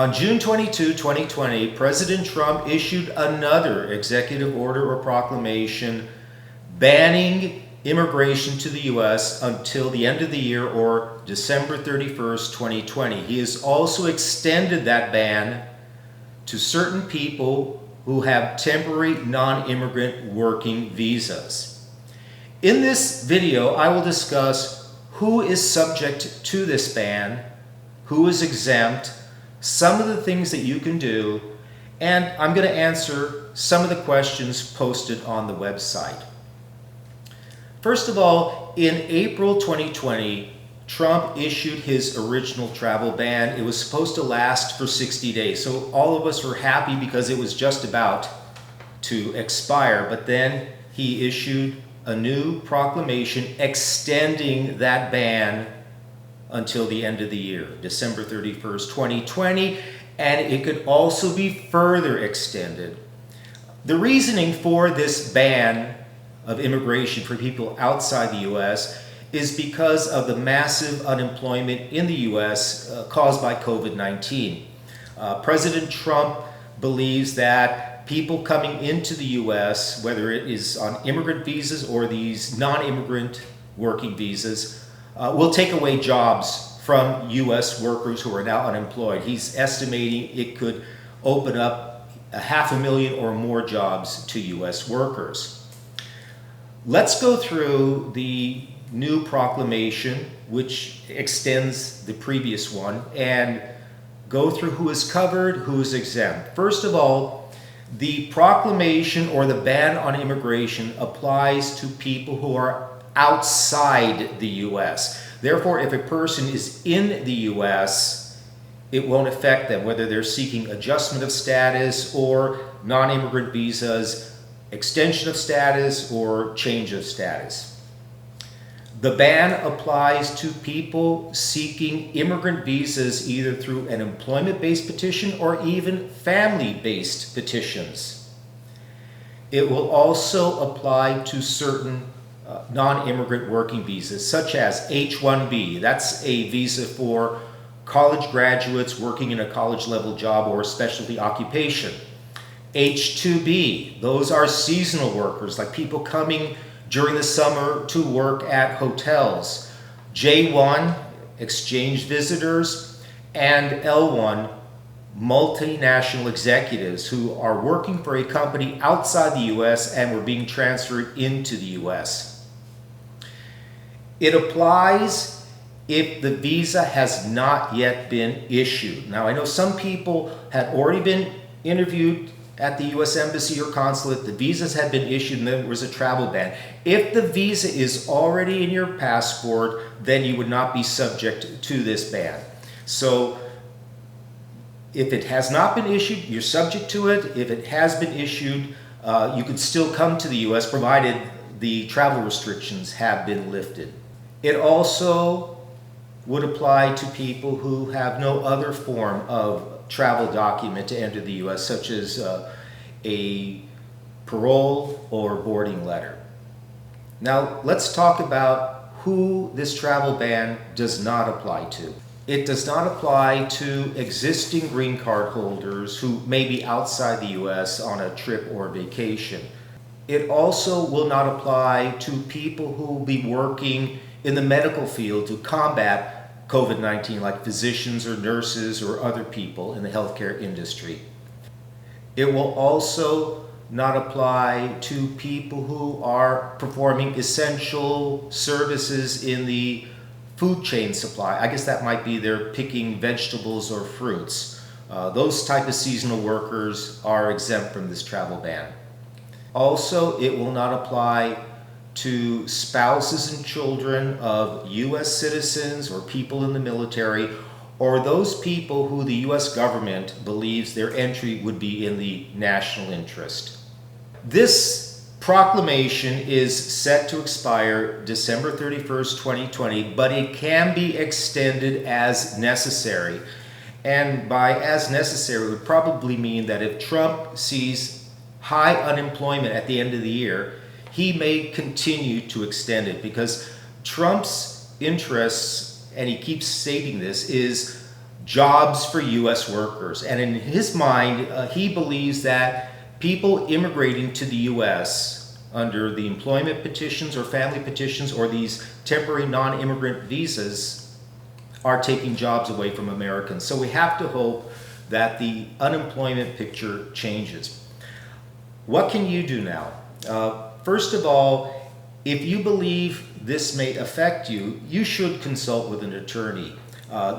On June 22, 2020, President Trump issued another executive order or proclamation banning immigration to the U.S. until the end of the year or December 31st, 2020. He has also extended that ban to certain people who have temporary non-immigrant working visas. In this video, I will discuss who is subject to this ban, who is exempt, some of the things that you can do, and I'm going to answer some of the questions posted on the website. First of all, in April 2020, Trump issued his original travel ban. It was supposed to last for 60 days. So all of us were happy because it was just about to expire. But then he issued a new proclamation extending that ban until the end of the year, December 31st, 2020. And it could also be further extended. The reasoning for this ban of immigration for people outside the U.S. is because of the massive unemployment in the U.S. Caused by COVID-19. President Trump believes that people coming into the U.S., whether it is on immigrant visas or these non-immigrant working visas, will take away jobs from U.S. workers who are now unemployed. He's estimating it could open up 500,000 or more jobs to U.S. workers. Let's go through the new proclamation, which extends the previous one, and go through who is covered, who is exempt. First of all, the proclamation or the ban on immigration applies to people who are outside the U.S. Therefore, if a person is in the U.S., it won't affect them, whether they're seeking adjustment of status or non-immigrant visas, extension of status, or change of status. The ban applies to people seeking immigrant visas either through an employment-based petition or even family-based petitions. It will also apply to certain non-immigrant working visas, such as H-1B. That's a visa for college graduates working in a college-level job or a specialty occupation. H-2B, those are seasonal workers, like people coming during the summer to work at hotels. J-1, exchange visitors, and L-1, multinational executives who are working for a company outside the U.S. and were being transferred into the U.S. It applies if the visa has not yet been issued. Now, I know some people had already been interviewed at the U.S. Embassy or consulate, the visas had been issued, and there was a travel ban. If the visa is already in your passport, then you would not be subject to this ban. So if it has not been issued, you're subject to it. If it has been issued, you could still come to the U.S. provided the travel restrictions have been lifted. It also would apply to people who have no other form of travel document to enter the U.S., such as a parole or boarding letter. Now, let's talk about who this travel ban does not apply to. It does not apply to existing green card holders who may be outside the U.S. on a trip or vacation. It also will not apply to people who will be working in the medical field to combat COVID-19, like physicians or nurses or other people in the healthcare industry. It will also not apply to people who are performing essential services in the food chain supply. I guess that might be they're picking vegetables or fruits. Those type of seasonal workers are exempt from this travel ban. Also, it will not apply to spouses and children of U.S. citizens or people in the military, or those people who the U.S. government believes their entry would be in the national interest. This proclamation is set to expire December 31st, 2020, but it can be extended as necessary. And by as necessary, it would probably mean that if Trump sees high unemployment at the end of the year, he may continue to extend it, because Trump's interests, and he keeps stating this, is jobs for U.S. workers. And in his mind, he believes that people immigrating to the U.S. under the employment petitions or family petitions or these temporary non-immigrant visas are taking jobs away from Americans. So we have to hope that the unemployment picture changes. What can you do now? First of all, if you believe this may affect you, you should consult with an attorney.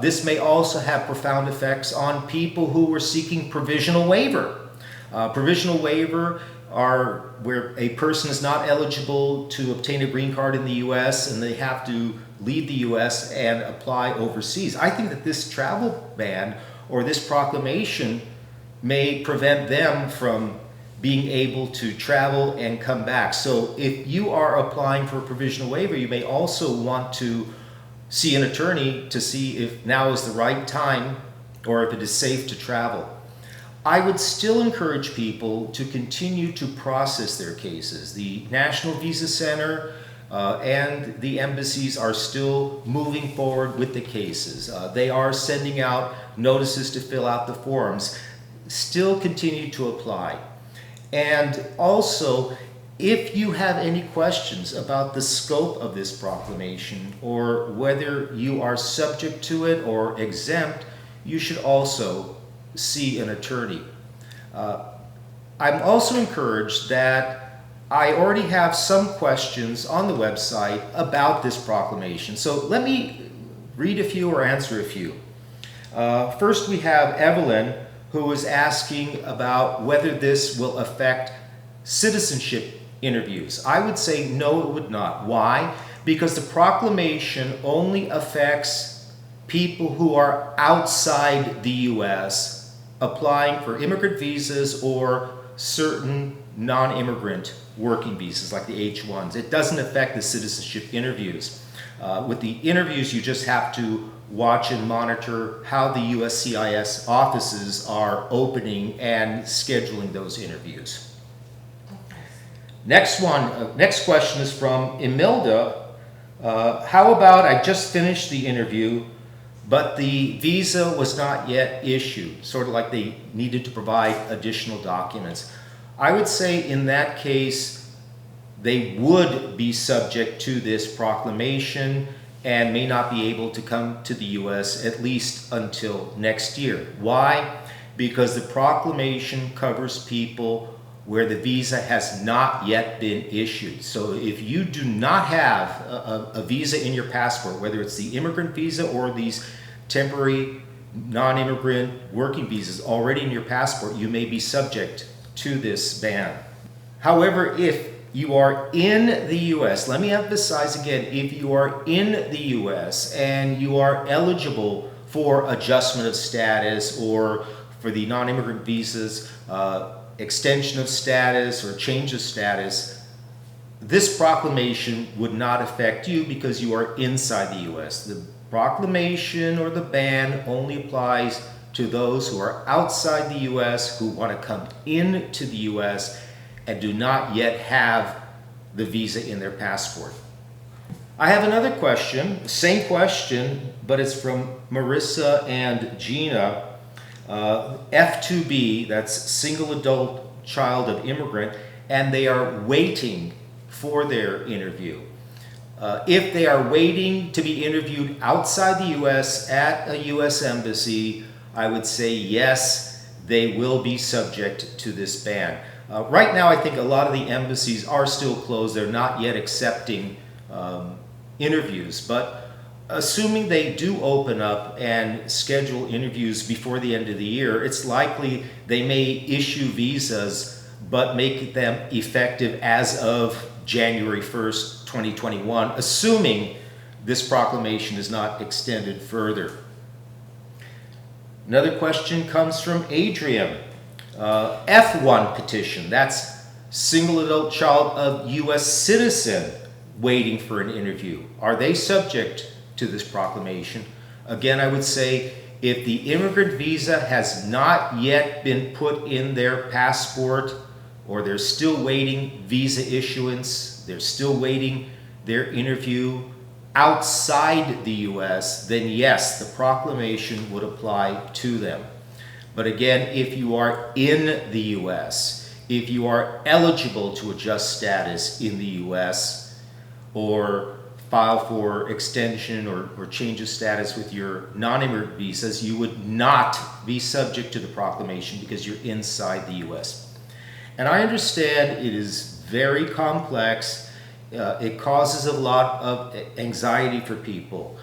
This may also have profound effects on people who were seeking provisional waiver. Provisional waiver are where a person is not eligible to obtain a green card in the U.S. and they have to leave the U.S. and apply overseas. I think that this travel ban or this proclamation may prevent them from being able to travel and come back. So if you are applying for a provisional waiver, you may also want to see an attorney to see if now is the right time or if it is safe to travel. I would still encourage people to continue to process their cases. The National Visa Center and the embassies are still moving forward with the cases. They are sending out notices to fill out the forms. Still continue to apply. And also, if you have any questions about the scope of this proclamation or whether you are subject to it or exempt, you should also see an attorney. I'm also encouraged that I already have some questions on the website about this proclamation. So let me read a few or answer a few. First, we have Evelyn, who is asking about whether this will affect citizenship interviews. I would say no, it would not. Why? Because the proclamation only affects people who are outside the U.S. applying for immigrant visas or certain non-immigrant working visas like the H-1s. It doesn't affect the citizenship interviews. With the interviews, you just have to watch and monitor how the USCIS offices are opening and scheduling those interviews. Next question is from Imelda. How about I just finished the interview, but the visa was not yet issued, sort of like they needed to provide additional documents. I would say in that case, they would be subject to this proclamation and may not be able to come to the U.S. at least until next year. Why? Because the proclamation covers people where the visa has not yet been issued. So if you do not have a visa in your passport, whether it's the immigrant visa or these temporary non-immigrant working visas already in your passport, you may be subject to this ban. However, if you are in the U.S., let me emphasize again, if you are in the U.S. and you are eligible for adjustment of status or for the non-immigrant visas, extension of status or change of status, this proclamation would not affect you because you are inside the U.S. The proclamation or the ban only applies to those who are outside the U.S. who want to come into the U.S. and do not yet have the visa in their passport. I have another question, same question, but it's from Marissa and Gina. F2B, that's single adult child of immigrant, and they are waiting for their interview. If they are waiting to be interviewed outside the U.S. at a U.S. embassy, I would say yes, they will be subject to this ban. Right now, I think a lot of the embassies are still closed. They're not yet accepting interviews, but assuming they do open up and schedule interviews before the end of the year, it's likely they may issue visas but make them effective as of January 1st, 2021, assuming this proclamation is not extended further. Another question comes from Adrian. F1 petition, that's single adult child of U.S. citizen waiting for an interview. Are they subject to this proclamation? Again, I would say if the immigrant visa has not yet been put in their passport or they're still waiting visa issuance, they're still waiting their interview outside the US, then yes, the proclamation would apply to them. But again, if you are in the US, if you are eligible to adjust status in the US or file for extension or change of status with your non-immigrant visas, you would not be subject to the proclamation because you're inside the US. And I understand it is very complex. It causes a lot of anxiety for people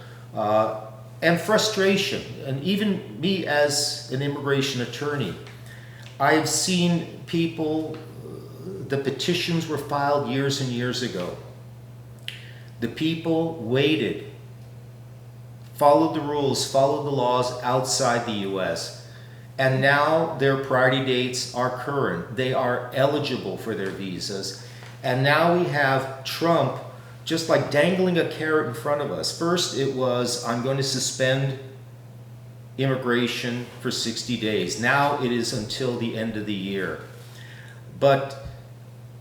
and frustration. And even me as an immigration attorney, I've seen people, the petitions were filed years and years ago. The people waited, followed the rules, followed the laws outside the US, and now their priority dates are current. They are eligible for their visas. And now we have Trump just like dangling a carrot in front of us. First it was, I'm going to suspend immigration for 60 days. Now it is until the end of the year. But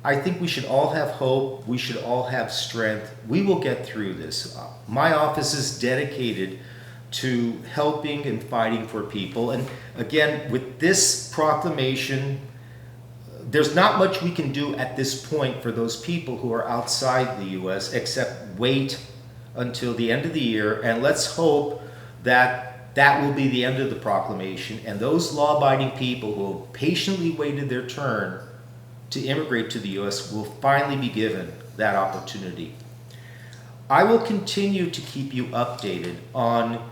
I think we should all have hope. We should all have strength. We will get through this. My office is dedicated to helping and fighting for people. And again, with this proclamation, there's not much we can do at this point for those people who are outside the US except wait until the end of the year. And let's hope that that will be the end of the proclamation. And those law-abiding people who have patiently waited their turn to immigrate to the US will finally be given that opportunity. I will continue to keep you updated on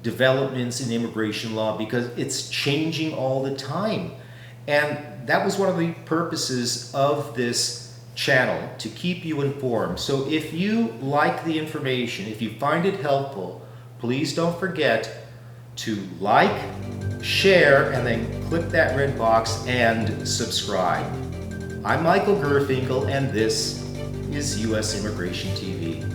developments in immigration law because it's changing all the time. And that was one of the purposes of this channel, to keep you informed. So if you like the information, if you find it helpful, please don't forget to like, share, and then click that red box and subscribe. I'm Michael Gurfinkel, and this is U.S. Immigration TV.